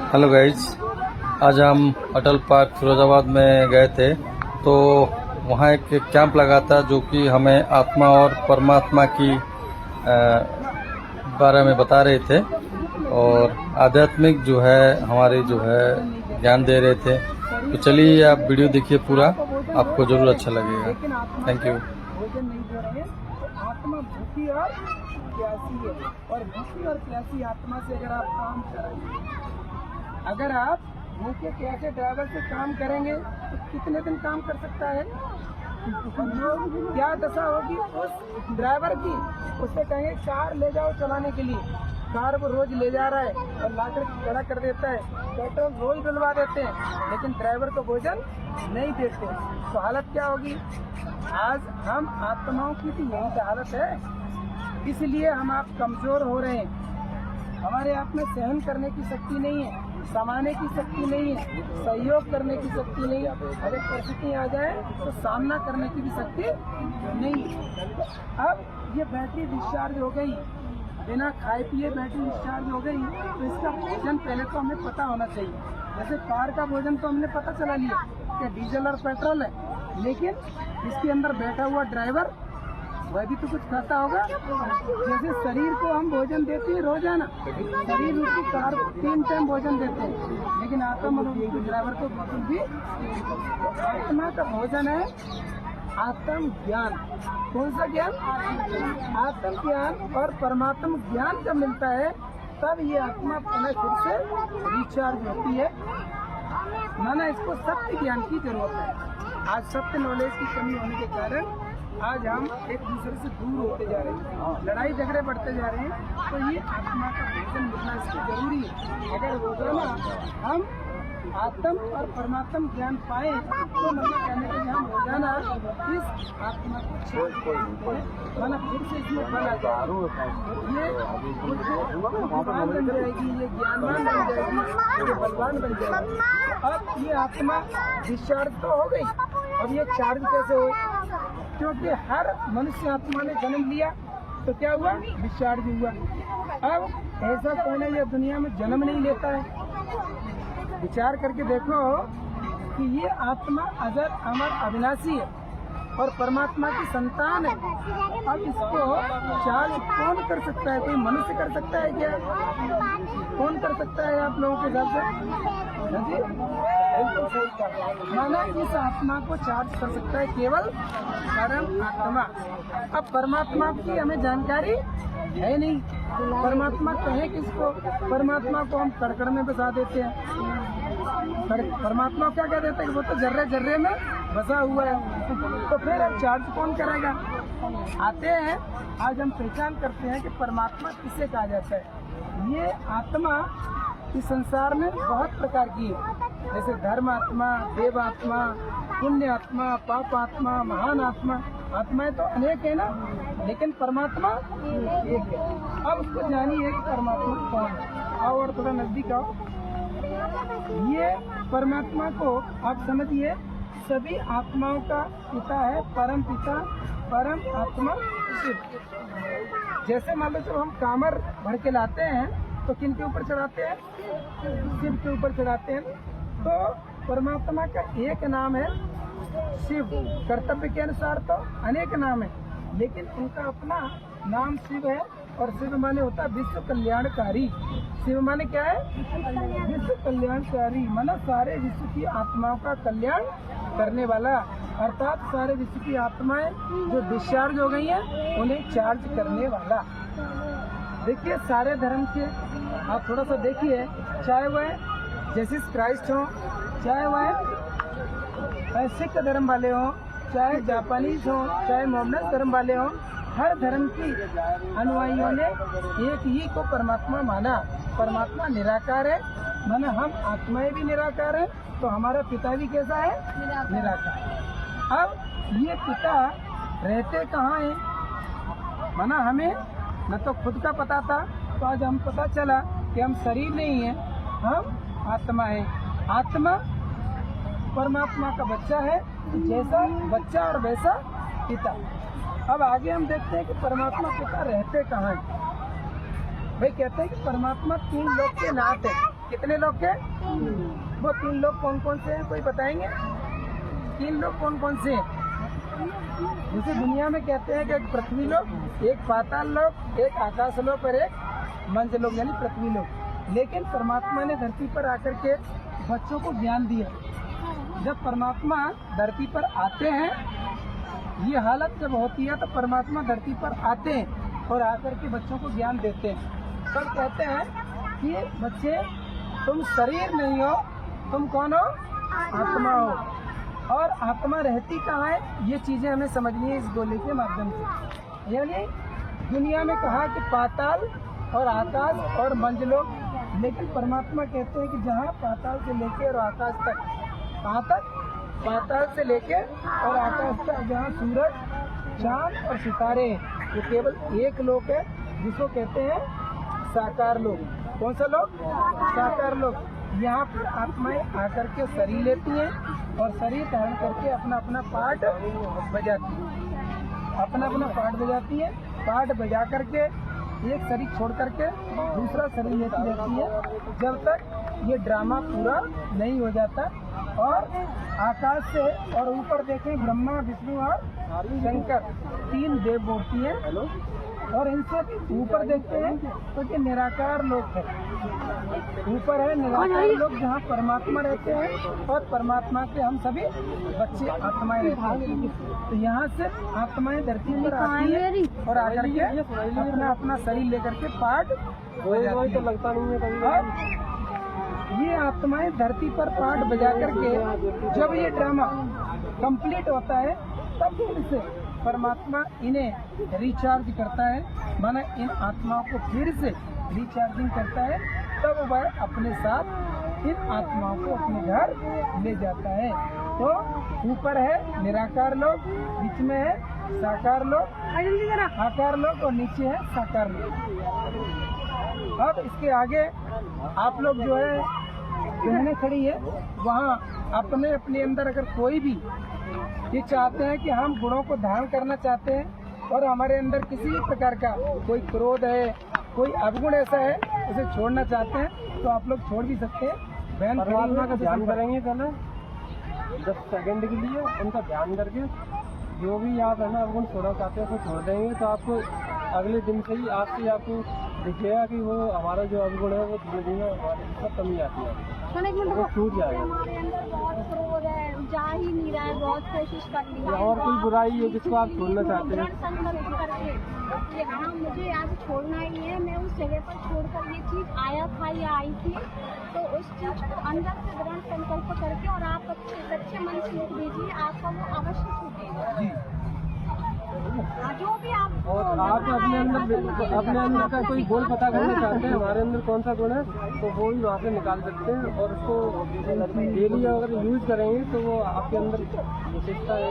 Hello guys, आज हम अटल park Firozabad में गए थे। तो वहाँ एक कैंप लगा था जो कि हमें आत्मा और परमात्मा की बारे में बता रहे थे और आध्यात्मिक जो है हमारी जो है ज्ञान दे रहे थे। तो चलिए आप वीडियो देखिए पूरा, आपको जरूर अच्छा लगेगा। Thank you. भोजन नहीं दे रहे हैं तो आत्मा भूखी और प्यासी है, और भूखी और प्यासी आत्मा से अगर आप काम करेंगे, अगर आप भूखे प्यासे ड्राइवर से काम करेंगे तो कितने दिन काम कर सकता है? क्या दशा होगी उस ड्राइवर की? उससे कहेंगे कार ले जाओ चलाने के लिए, कार वो रोज ले जा रहा है और लाकर खड़ा कर देता है, पेट्रोल रोज डलवा देते हैं, लेकिन ड्राइवर को भोजन नहीं देते, तो हालत क्या होगी? आज हम आत्माओं की तो यही हालत है। इसलिए हम आप कमजोर हो रहे हैं। हमारे आप में सहन करने की शक्ति नहीं है, समाने की शक्ति नहीं है, सहयोग करने की शक्ति नहीं है। अगर परिस्थिति आ जाए तो सामना करने की भी शक्ति नहीं है। अब ये बैटरी डिस्चार्ज हो गई, बिना खाए पिए बैटरी डिस्चार्ज हो गई, तो इसका भोजन पहले तो हमें पता होना चाहिए। जैसे कार का भोजन तो हमने पता चला लिया कि डीजल और पेट्रोल है, लेकिन इसके अंदर बैठा हुआ ड्राइवर वह भी तो कुछ खाता होगा। जैसे शरीर को हम भोजन देते हैं रोजाना, शरीर उसकी कार 3 टाइम भोजन देते हैं, लेकिन आत्मा और उसके ड्राइवर को बिल्कुल भी। आत्मा का भोजन है आत्म ज्ञान। कौन सा ज्ञान? आत्म ज्ञान। और परमात्मा ज्ञान जब मिलता है तब ये आत्मा पुनः फिर से रिचार्ज होती है। माना इसको सत्य ज्ञान की जरूरत है। आज सत्य नॉलेज की कमी होने के कारण आज हम एक दूसरे से दूर होते जा रहे हैं, लड़ाई झगड़े बढ़ते जा रहे हैं। तो ये आत्मा का भोजन मिलना इसको जरूरी है। अगर रोजाना हम आत्म और परमात्म ज्ञान पाए तो मतलब कहने के लिए हम रोजाना इस आत्मा को माना फिर से इसमें बल आ जाए, ये बुद्धिमान बन जाएगी, ये ज्ञानवान बन जाएगी, ये बलवान बन जाएगी। अब ये आत्मा डिस्चार्ज तो हो गई, अब ये चार्ज कैसे हो? क्योंकि हर मनुष्य आत्मा ने जन्म लिया तो क्या हुआ? डिस्चार्ज हुआ। अब ऐसा कोई नहीं, ये दुनिया में जन्म नहीं लेता है। विचार करके देखो कि ये आत्मा अजर अमर अविनाशी है और परमात्मा की संतान है। अब इसको चार्ज कौन कर सकता है? कोई मनुष्य कर सकता है क्या? कौन कर सकता है आप लोगों के घर से? माना इस आत्मा को चार्ज कर सकता है केवल परम आत्मा। अब परमात्मा की हमें जानकारी है नहीं। परमात्मा कहे किसको? परमात्मा को हम कड़कड़ में बसा देते हैं। परमात्मा क्या कह देते हैं? वो तो जर्रे जर्रे में बसा हुआ है। तो फिर अब चार्ज कौन करेगा? आते हैं, आज हम पहचान करते हैं कि परमात्मा किसे कहा जाता है। ये आत्मा इस संसार में बहुत प्रकार की है, जैसे धर्म आत्मा, देव आत्मा, पुण्य आत्मा, पाप आत्मा, महान आत्मा। आत्माएं तो अनेक है ना, लेकिन परमात्मा एक है। अब उसको जानिए कि परमात्मा कौन है। आओ और थोड़ा नजदीक आओ। ये परमात्मा को आप समझिए सभी आत्माओं का पिता है, परम पिता, परम आत्मा शिव। जैसे मान लो जब हम कामर भर के लाते हैं तो किन के ऊपर चढ़ाते हैं? शिव के ऊपर चढ़ाते हैं। तो परमात्मा का एक नाम है शिव। कर्तव्य के अनुसार तो अनेक नाम है, लेकिन उनका अपना नाम शिव है। और शिव माने होता है विश्व कल्याणकारी। शिव माने क्या है? विश्व कल्याणकारी, माना सारे विश्व की आत्माओं का कल्याण करने वाला, अर्थात सारे विश्व की आत्माएं जो डिस्चार्ज हो गई हैं उन्हें चार्ज करने वाला। देखिए सारे धर्म के आप थोड़ा सा देखिए, चाहे वह जीसस क्राइस्ट हो, चाहे वह सिख धर्म वाले हों, चाहे जापानीज हों, चाहे मोहम्मद धर्म वाले हों, हर धर्म की अनुयायियों ने एक ही को परमात्मा माना। परमात्मा निराकार है, माना हम आत्माएं भी निराकार है, तो हमारा पिता भी कैसा है? निराकार। अब ये पिता रहते कहाँ है? माना हमें न तो खुद का पता था, तो आज हम पता चला कि हम शरीर नहीं है, हम आत्मा है। आत्मा परमात्मा का बच्चा है, जैसा बच्चा और वैसा पिता। अब आगे हम देखते हैं कि परमात्मा पिता रहते कहाँ हैं। भाई कहते हैं कि परमात्मा 3 लोक के नाथ है। कितने लोग के? वो 3 लोग कौन कौन से हैं, कोई बताएंगे? 3 लोग कौन कौन से हैं? जैसे दुनिया में कहते हैं कि एक पृथ्वी लोक, एक पाताल लोक, एक आकाश लोक और एक मंच लोक यानी पृथ्वी लोक। लेकिन परमात्मा ने धरती पर आकर के बच्चों को ज्ञान दिया। जब परमात्मा धरती पर आते हैं, ये हालत जब होती है तो परमात्मा धरती पर आते हैं और आकर के बच्चों को ज्ञान देते हैं। तब कहते हैं कि बच्चे तुम शरीर नहीं हो, तुम कौन हो? आत्मा हो। और आत्मा रहती कहाँ है, ये चीजें हमें समझनी है इस गोले के माध्यम से। यानी दुनिया में कहा कि पाताल और आकाश और मंजलोक, लेकिन परमात्मा कहते हैं कि जहाँ पाताल से लेके और आकाश तक, कहाँ तक? पाताल से लेके और आकाश तक, जहाँ सूरज, चांद और सितारे हैं, ये केवल एक लोक है जिसको कहते हैं साकार लोक। कौन सा लोक? साकार लोक। यहाँ पर आत्माएं आकर के शरीर लेती हैं और शरीर धारण करके अपना अपना पाठ बजाती हैं, अपना अपना पाठ बजाती है। पाठ बजा करके एक शरीर छोड़ करके दूसरा शरीर लेती रहती है जब तक ये ड्रामा पूरा नहीं हो जाता। और आकाश से और ऊपर देखें ब्रह्मा, विष्णु और शंकर, 3 देव मूर्ति हैं। और इनसे ऊपर देखते हैं तो ये निराकार लोक है। ऊपर है निराकार लोक जहाँ परमात्मा रहते हैं और परमात्मा के हम सभी बच्चे आत्माएं रहते हैं। तो यहाँ से आत्माएं धरती पर आती है और आकर के अपना अपना शरीर लेकर के पाठ बजाती है। लगता नहीं है कभी। ये आत्माएं धरती पर पाठ बजा करके जब ये ड्रामा कंप्लीट होता है तब फिर से परमात्मा इन्हें रिचार्ज करता है, माना इन आत्माओं को फिर से रिचार्जिंग करता है। तब वह अपने साथ इन आत्माओं को अपने घर ले जाता है। तो ऊपर है निराकार लोक, बीच में है साकार लोक, आकार लोक और नीचे है साकार लोक। अब इसके आगे आप लोग जो है कहने खड़ी है, वहाँ अपने अपने अंदर अगर कोई भी ये चाहते हैं कि हम गुणों को धारण करना चाहते हैं और हमारे अंदर किसी भी प्रकार का कोई क्रोध है, कोई अवगुण ऐसा है, उसे छोड़ना चाहते हैं तो आप लोग छोड़ भी सकते हैं। बहन परमात्मा का ध्यान करेंगे पहले 10 सेकंड के लिए, उनका ध्यान करके जो भी आप है ना अवगुण छोड़ना चाहते हैं उसको छोड़ देंगे तो आपको अगले दिन से ही आज से आपको दिखेगा कि वो हमारा जो अवगुण है वो धीरे धीरे हमारे कमी आती है, वो छूट जाएगा। जा ही नहीं रहा है, बहुत कोशिश कर ली है। और कोई बुराई है जिसको आप छोड़ना चाहते हैं? संकल्प करके कि हाँ मुझे आज छोड़ना ही है, मैं उस जगह पर छोड़कर ये चीज़ आया था या आई थी, तो उस चीज़ को अंदर से दृढ़ संकल्प करके और आप अच्छे मन से लिख दीजिए, आपका वो अवश्य छूटेगा। जो भी आप और आप अपने अंदर का कोई गुण पता करना चाहते हैं हमारे अंदर कौन सा गुण है तो वो भी वहाँ से निकाल सकते हैं और उसको डेली अगर यूज करेंगे तो वो आपके अंदर विशेषता है।